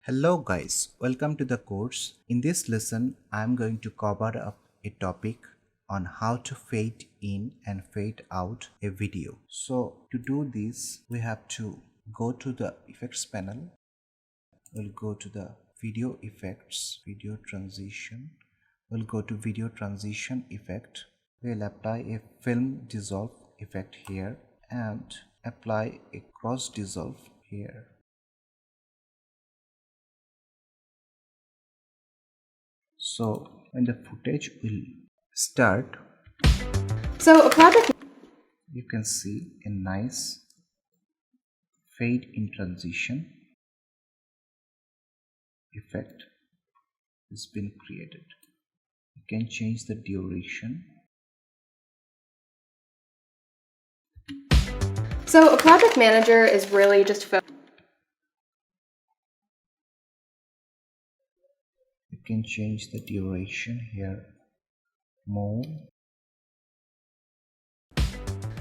Hello guys, welcome to the course. In this lesson, I am going to cover up a topic on how to fade in and fade out a video. So to do this, we have to go to the effects panel. We'll go to the video effects, video transition. We'll go to video transition effect. We'll apply a film dissolve effect here and apply a cross dissolve here. So when the footage will start, So a project you can see a nice fade in transition effect has been created. You can change the duration. So a project manager is really just You can change the duration here. Move.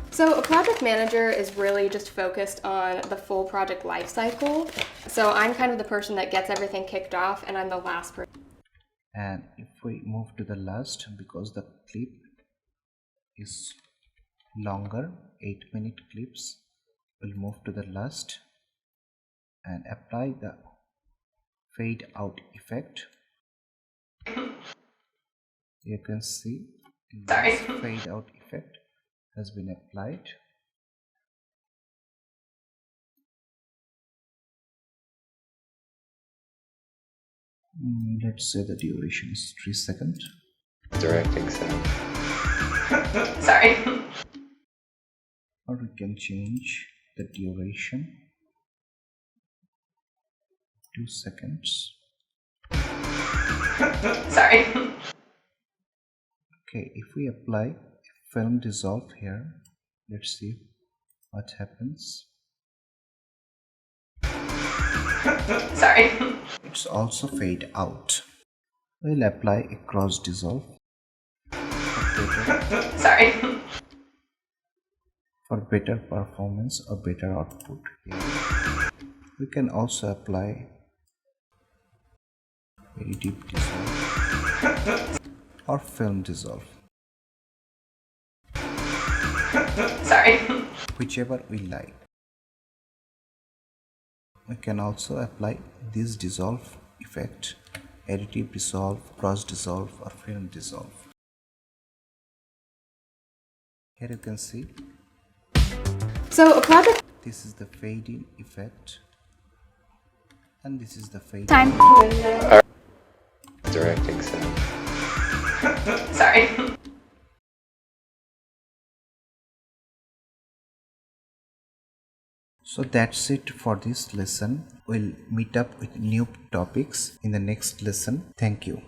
So a project manager is really just focused on the full project life cycle. So I'm kind of the person that gets everything kicked off, and I'm the last person. And if we move to the last, because the clip is longer, 8-minute clips, we'll move to the last and apply the fade out effect. You can see this fade out effect has been applied. Let's say the duration is 3 seconds. Directing sound. Sorry. Or we can change the duration 2 seconds. Sorry. Okay, if we apply film dissolve here, let's see what happens. Sorry. It's also fade out. We'll apply a cross dissolve Sorry. for better performance or better output here. We can also apply very deep dissolve or film dissolve, Sorry. whichever we like. We can also apply this dissolve effect, additive dissolve, cross dissolve or film dissolve. Here you can see So a project this is the fade in effect and this is the fade time. out. Directing sound. Sorry. So that's it for this lesson. We'll meet up with new topics in the next lesson. Thank you.